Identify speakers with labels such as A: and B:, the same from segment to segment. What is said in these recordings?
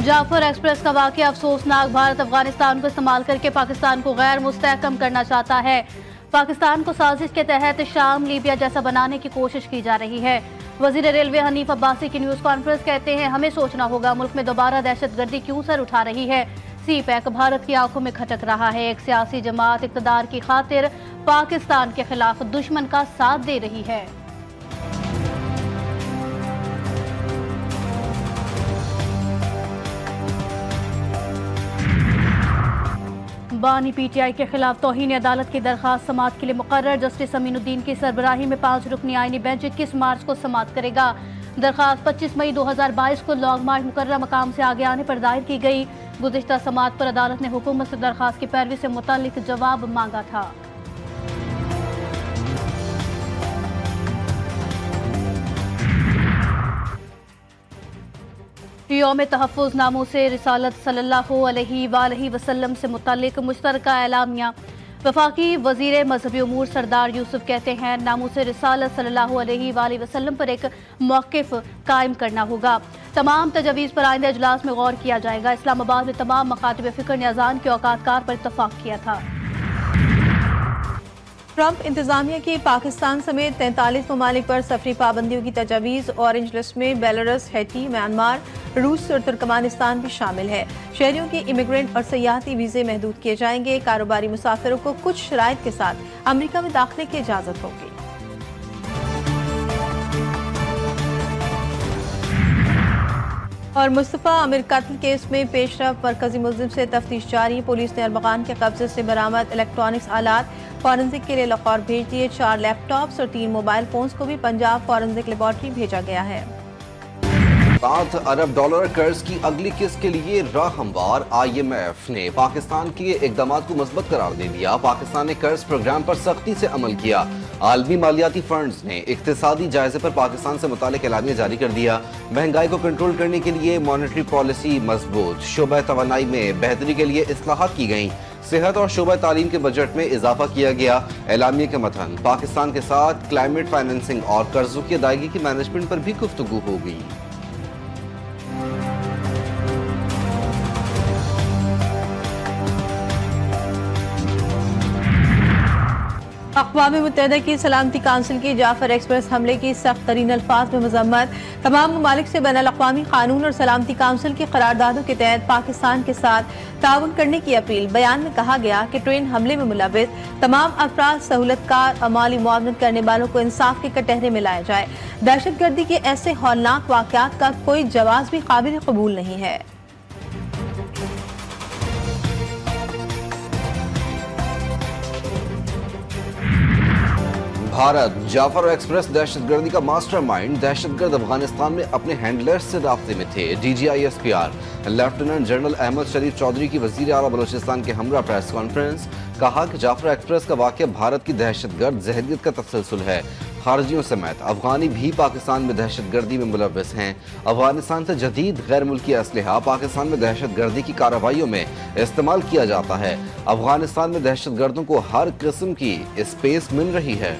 A: Jafar express का वाकया अफसोसनाक। भारत अफगानिस्तान को इस्तेमाल करके पाकिस्तान को गैर मुस्तहकम करना चाहता है। पाकिस्तान को साजिश के तहत शाम लीबिया जैसा बनाने की कोशिश की जा रही है। वजीर रेलवे हनीफ अब्बासी की न्यूज कॉन्फ्रेंस कहते हैं, हमें सोचना होगा मुल्क में दोबारा दहशतगर्दी क्यों सर उठा रही है। सी पैक भारत की आंखों में खटक रहा है। एक सियासी जमात इक़्तिदार की खातिर पाकिस्तान के खिलाफ दुश्मन का साथ दे रही है। बानी पीटीआई के खिलाफ तौहीन अदालत की दरखास्त समाअत के लिए मुकर्रर। जस्टिस अमीनुद्दीन की सरबराही में 5 रुकनी आईनी बेंच 21 मार्च को समाअत करेगा। दरखास्त 25 मई 2022 को लॉन्ग मार्च मुकर्रर मकाम से आगे आने पर दायर की गई। गुज़िश्ता समाअत पर अदालत ने हुकूमत से दरखास्त की पैरवी से मुताल्लिक जवाब मांगा था। यौम तहफ़्फ़ुज़ नामों से रिसालत सल्लल्लाहु अलैहि वसल्लम से मुताल्लिक मुश्तरका एलामिया। वफाकी वज़ीर मजहबी उमूर सरदार यूसुफ कहते हैं, नामों से रिसालत सल्लल्लाहु अलैहि वसल्लम पर एक मौक़िफ़ कायम करना होगा। तमाम तजवीज़ पर आइंदा इजलास में गौर किया जाएगा। इस्लामाबाद में तमाम मकातिब फ़िक्र ने अज़ान के औकातकार पर इत्तफ़ाक़ किया था।
B: ट्रंप इंतजामिया की पाकिस्तान समेत 43 ममालिक पर सफरी पाबंदियों की तजवीज़। ऑरेंज लिस्ट में बेलारूस, हैटी, म्यांमार, रूस और तुर्कमानिस्तान भी शामिल है। शहरियों के इमिग्रेंट और सयाहती वीज़े महदूद किए जाएंगे। कारोबारी मुसाफिरों को कुछ शराइत के साथ अमरीका में दाखिले की इजाज़त होगी। और मुस्तफ़ा आमिर कत्ल केस में पेशरफ, मरकजी मुल्जिम से तफ्तीश जारी। पुलिस ने अरबकान के कब्जे से बरामद इलेक्ट्रॉनिक्स आलात फॉरेंसिक के लिए लाहौर भेज दिए। 4 लैपटॉप्स और 3 मोबाइल फोन्स को भी पंजाब फॉरेंसिक लेबॉर्ट्री भेजा गया है।
C: 7 अरब डॉलर कर्ज की अगली किस्त के लिए राह हमवार। IMF ने पाकिस्तान के इकदाम को मजबूत करार दे दिया। पाकिस्तान ने कर्ज प्रोग्राम पर सख्ती से अमल किया। आलमी मालियाती फंड्स ने इक्तिसादी जायजे पर पाकिस्तान से मुतालिक एलामिया जारी कर दिया। महंगाई को कंट्रोल करने के लिए मॉनेटरी पॉलिसी मजबूत। शोबा तवानाई में बेहतरी के लिए इस्लाहात की गई। सेहत और शोबा तालीम के बजट में इजाफा किया गया। एलामिया के मतन पाकिस्तान के साथ क्लाइमेट फाइनेंसिंग और कर्जों की अदायगी की मैनेजमेंट पर भी गुफ्तगू होगी।
B: अक़वाम मुत्तहिदा की सलामती काउंसिल की जाफर एक्सप्रेस हमले की सख्त तरीन अल्फाज में मजम्मत। तमाम ममालिक से बैनुल अक़वामी कानून और सलामती काउंसिल की करारदादों के तहत पाकिस्तान के साथ ताउन करने की अपील। बयान में कहा गया कि ट्रेन हमले में मुलव्विस तमाम अफराद, सहूलतकार और माली मुआवनत करने वालों को इंसाफ के कटहरे में लाया जाए। दहशतगर्दी के ऐसे हौलनाक वाक़यात का कोई जवाब भी काबिल कबूल नहीं है।
C: भारत जाफर एक्सप्रेस दहशतगर्दी का मास्टरमाइंड। दहशतगर्द अफगानिस्तान में अपने हैंडलर्स से राब्ते में थे। DGISPR लेफ्टिनेंट जनरल अहमद शरीफ चौधरी की वजीर आला बलोचिस्तान के हमरा प्रेस कॉन्फ्रेंस। कहा कि जाफर एक्सप्रेस का वाक़या भारत की दहशतगर्द जहरियत का तसलसल है। खारजियों समेत अफगानी भी पाकिस्तान में दहशतगर्दी में मुलव्विस हैं। अफगानिस्तान से जदीद गैर मुल्की असलहा पाकिस्तान में दहशतगर्दी की कार्रवाइयों में इस्तेमाल किया जाता है। अफगानिस्तान में दहशतगर्दों को हर किस्म की स्पेस मिल रही है।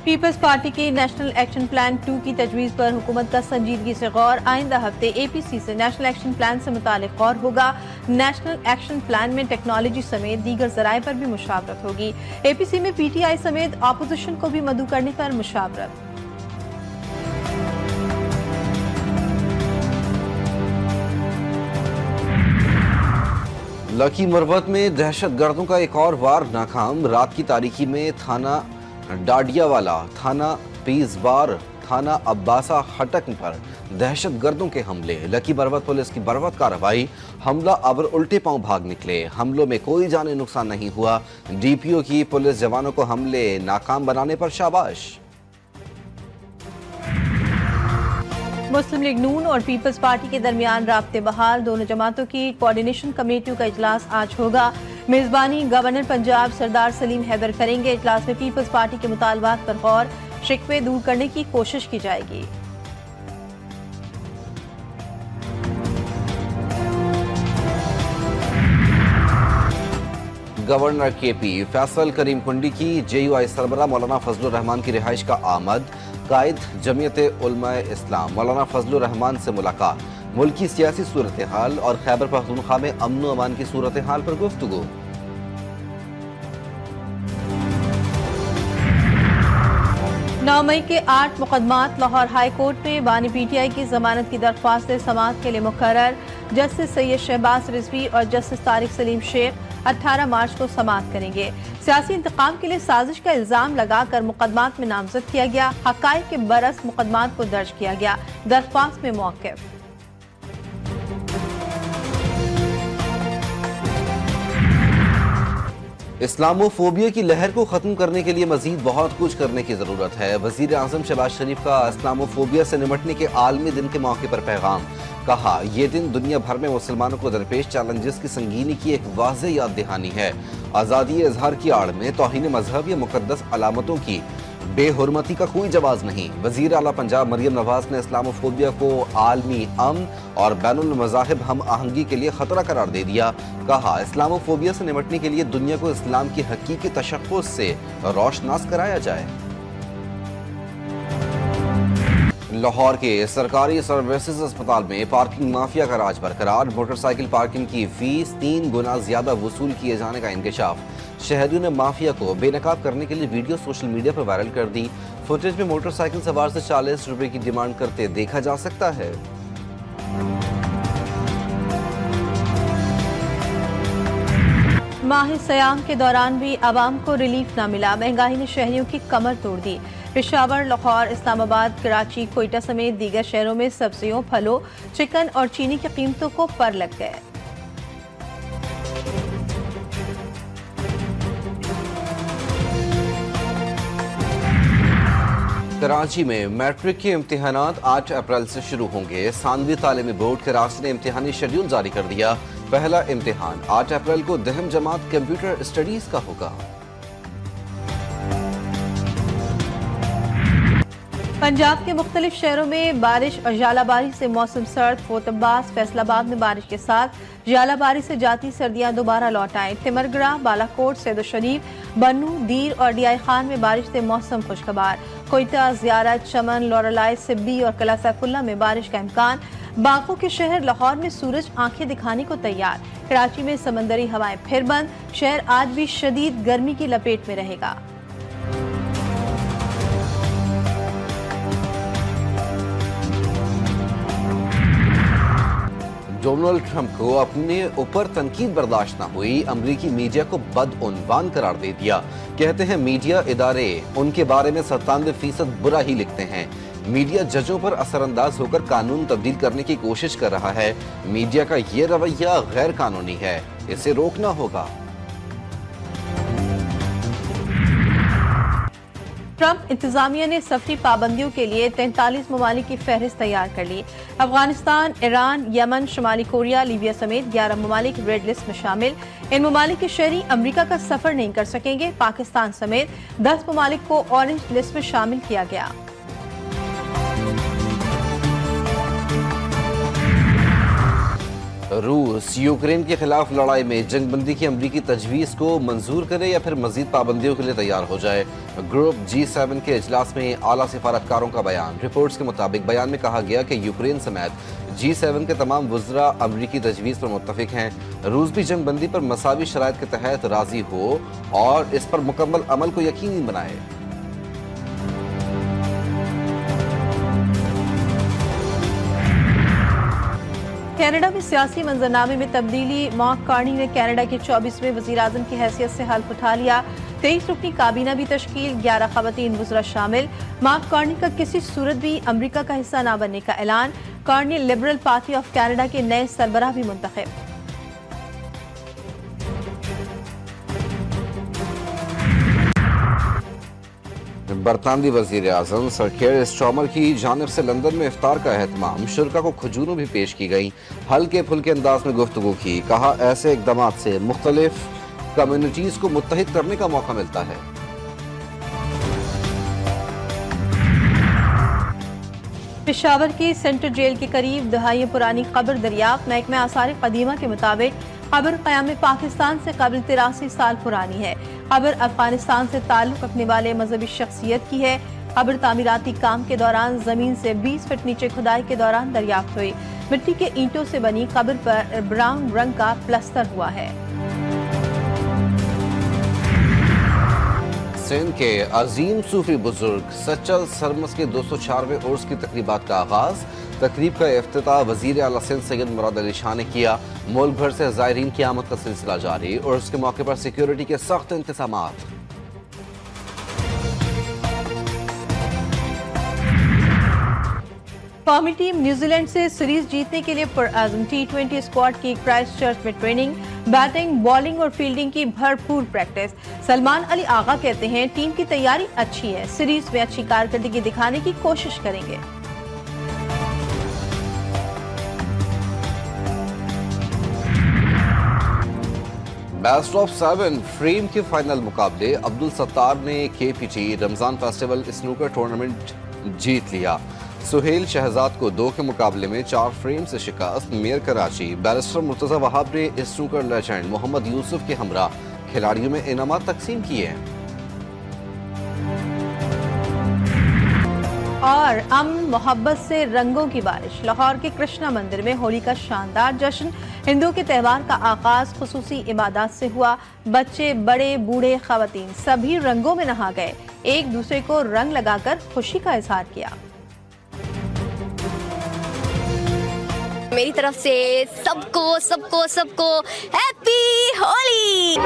B: पीपल्स पार्टी की नेशनल एक्शन प्लान 2 की तजवीज़ पर हुकूमत का संजीदगी से गौर। आइंदा हफ्ते APC से नेशनल एक्शन प्लान से मुतालिक गौर होगा। नेशनल एक्शन प्लान में टेक्नोलॉजी समेत दीगर ज़राए पर भी मुशावरत होगी। APC में PTI समेत अपोजिशन को भी मदऊ करने पर मुशावरत।
C: लकी मरवत में दहशतगर्दों का एक और वार नाकाम। रात की तारीकी में थाना डाडियावाला, थाना पीसबार, थाना अब्बासा हटक पर दहशतगर्दों के हमले। लकी मरवत पुलिस की बरवत कार्रवाई। हमला आवर उल्टे पांव भाग निकले। हमलों में कोई जानी नुकसान नहीं हुआ। DPO की पुलिस जवानों को हमले नाकाम बनाने पर शाबाश।
B: मुस्लिम लीग नून और पीपल्स पार्टी के दरमियान राब्ते बहाल। दोनों जमातों की कोऑर्डिनेशन कमेटियों का इजलास आज होगा। मेजबानी गवर्नर पंजाब सरदार सलीम हैदर करेंगे। इजलास में पीपल्स पार्टी के मुतालबात पर गौर, शिकवे दूर करने की कोशिश की जाएगी।
C: गवर्नर केपी फैसल करीम कुंडी की JUI सरबराह मौलाना फजलुर रहमान की रिहाइश का आमद। कायद जमीयत उलमा इस्लाम मौलाना फजलुर रहमान से मुलाकात। मुल्क की सियासी सूरत हाल और खैबर पख्तूनख्वा में अमन व अमान की सूरत हाल पर गुफ्तगू।
B: 9 मई के 8 मुकदमात लाहौर हाई कोर्ट में बानी PTI की जमानत की दरख्वास्त समाअत के लिए मुकर्रर। जस्टिस सैयद शहबाज रिजवी और जस्टिस तारिक सलीम शेख 18 मार्च को समाअत करेंगे। सियासी इंतकाम के लिए साजिश का इल्जाम लगाकर मुकदमात में नामजद किया गया। हकायक के बरस मुकदमात को दर्ज किया गया। दरख्वास्त में मौक़िफ़।
C: इस्लामोफोबिया की लहर को खत्म करने के लिए मजीद बहुत कुछ करने की जरूरत है। वजीर आजम शहबाज शरीफ का इस्लामोफोबिया से निपटने के आलमी दिन के मौके पर पैगाम। कहा, यह दिन दुनिया भर में मुसलमानों को दरपेश चैलेंजेस की संगीनी की एक वाज़ेह याद दहानी है। आज़ादी इजहार की आड़ में तौहीन मजहब या मुकद्दस अलामतों की बेहुरमती का कोई जवाब नहीं। वजीर आला पंजाब मरियम नवाज ने इस्लामोफोबिया को आलमी अमन और बैनुल मज़ाहिब हम आहंगी के लिए खतरा करार दे दिया। कहा, इस्लामोफोबिया से निपटने के लिए दुनिया को इस्लाम की हकीकी तशख़्ख़ुस से रोशनास कराया जाए। लाहौर के सरकारी सर्विसेज अस्पताल में पार्किंग माफिया का राज बरकरार। मोटरसाइकिल पार्किंग की फीस 3 गुना ज्यादा वसूल किए जाने का इंकशाफ। शहरियों ने माफिया को बेनकाब करने के लिए वीडियो सोशल मीडिया पर वायरल कर दी। फुटेज में मोटरसाइकिल सवार से 40 रुपए की डिमांड करते देखा जा सकता है।
B: माह सयाम के दौरान भी आवाम को रिलीफ न मिला। महंगाई ने शहरियों की कमर तोड़ दी। पेशावर, लाहौर, इस्लामाबाद, कराची, कोयटा समेत दीगर शहरों में सब्जियों, फलों, चिकन और चीनी की कीमतों को पर लग गए।
C: कराची में मैट्रिक के इम्तिहानात 8 अप्रैल से शुरू होंगे। सानवी तालीमी बोर्ड कराची ने इम्तिहानी शेड्यूल जारी कर दिया। पहला इम्तिहान 8 अप्रैल को दहम जमात कंप्यूटर स्टडीज का होगा।
B: पंजाब के मुख्तलिफ शहरों में बारिश और जालाबारी से मौसम सर्द। फोतबाज, फैसलाबाद में बारिश के साथ जालाबारी से जाती सर्दियां दोबारा लौट आए। तिमरगड़ा, बालाकोट, सैयद शरीफ, बन्नू, दीर और DI खान में बारिश से मौसम खुशगवार। कोयटा, ज़ियारत, चमन, लोरलाई, सिब्बी और किला सैफुल्ला में बारिश का इम्कान। बागों के शहर लाहौर में सूरज आंखें दिखाने को तैयार। कराची में समंदरी हवाएं फिर बंद। शहर आज भी शदीद गर्मी की लपेट में रहेगा।
C: डोनाल्ड ट्रंप को अपने ऊपर तनकीद बर्दाश्त न हुई। अमरीकी मीडिया को बदउनवान करार दे दिया। कहते हैं मीडिया इदारे उनके बारे में 97% बुरा ही लिखते हैं। मीडिया जजों पर असरअंदाज होकर कानून तब्दील करने की कोशिश कर रहा है। मीडिया का ये रवैया गैर कानूनी है, इसे रोकना होगा।
B: ट्रंप इंतजामिया ने सफरी पाबंदियों के लिए 43 ममालिक की फहरिस्त तैयार कर ली। अफगानिस्तान, ईरान, यमन, शुमाली कोरिया, लीबिया समेत 11 ममालिक रेड लिस्ट में शामिल। इन ममालिक के शहरी अमरीका का सफर नहीं कर सकेंगे। पाकिस्तान समेत 10 ममालिक को ऑरेंज लिस्ट में शामिल किया गया।
C: रूस यूक्रेन के खिलाफ लड़ाई में जंगबंदी की अमरीकी तजवीज़ को मंजूर करे या फिर मजीद पाबंदियों के लिए तैयार हो जाए। ग्रुप G7 के इजलास में आला सिफारतकारों का बयान। रिपोर्ट्स के मुताबिक बयान में कहा गया कि यूक्रेन समेत G7 के तमाम वज़रा अमरीकी तजवीज़ पर मुत्तफिक हैं। रूस भी जंगबंदी पर मसावी शराइत के तहत राजी हो और इस पर मुकम्मल अमल को यकीनी बनाए।
B: कनाडा में सियासी मंजरनामे में तब्दीली। मार्क कार्नी ने कनाडा के 24वें वज़ीर-ए-आज़म की हैसियत से हल्फ उठा लिया। 23 रुकनी काबीना भी तश्कील, 11 ख़वातीन वज़रा शामिल। मार्क कार्नी का किसी सूरत भी अमरीका का हिस्सा न बनने का ऐलान। Carney liberal party of Canada के नए सरबराह भी मुंतखब।
C: बरतानवी वज़ीर आज़म सर केयर स्टार्मर की जानिब से लंदन में इफ्तार का एहतमाम। शुरका को खजूरों भी पेश की गई। हल्के फुल्के अंदाज में गुफ्तगू की। कहा, ऐसे इक़दामात से मुख्तलिफ कम्युनिटीज़ को मुत्तहिद करने का मौका मिलता है।
B: पेशावर की सेंट्रल जेल के करीब दहाइयों पुरानी कब्र दरियाफ्त। महकमा आसार कदीमा के मुताबिक खबर क़याम पाकिस्तान से कबल 83 साल पुरानी है। खबर अफगानिस्तान से ताल्लुक रखने वाले मजहबी शख्सियत की है। खबर तामीराती काम के दौरान जमीन से 20 फीट नीचे खुदाई के दौरान दरियाफ्त हुई। मिट्टी के ईंटों से बनी कब्र पर ब्राउन रंग का प्लस्तर हुआ है।
C: सिंध के अजीम सूफी बुजुर्ग सच्चल सरमस के 204वें उर्स की तकरीबात का आगाज। तकरीब का इफ्तिताह वजीर आला सिंध सैयद मुराद अली शाह ने किया। मुल्क भर से ज़ायरीन की आमद का सिलसिला जारी। उर्स के मौके पर सिक्योरिटी के सख्त इंतजामात।
B: कौमी टीम न्यूजीलैंड से सीरीज जीतने के लिए पुरअज़्म। T20 स्क्वाड की क्राइस्ट चर्च में ट्रेनिंग, बैटिंग, बॉलिंग और फील्डिंग की भरपूर प्रैक्टिस। सलमान अली आगा कहते हैं टीम की तैयारी अच्छी है, सीरीज में अच्छी कारकर्दगी दिखाने की कोशिश करेंगे।
C: बेस्ट ऑफ 7 फ्रेम के फाइनल मुकाबले अब्दुल सत्तार ने KPT Ramzan festival snooker tournament जीत लिया। सुहेल शहजाद को 2 के मुकाबले में 4 फ्रेम से शिकस्त। मेयर कराची बैरिस्टर मुर्तजा वहाब ने स्नूकर लेजेंड मोहम्मद यूसुफ के हमरा खिलाड़ियों में इनामात तकसीम किए।
B: और अमन मोहब्बत से रंगों की बारिश। लाहौर के कृष्णा मंदिर में होली का शानदार जश्न। हिंदुओं के त्यौहार का आगाज खुसूसी इबादत से हुआ। बच्चे, बड़े, बूढ़े, खवातीन सभी रंगों में नहा गए। एक दूसरे को रंग लगाकर खुशी का इजहार किया।
D: मेरी तरफ से सबको सबको सबको हैप्पी होली।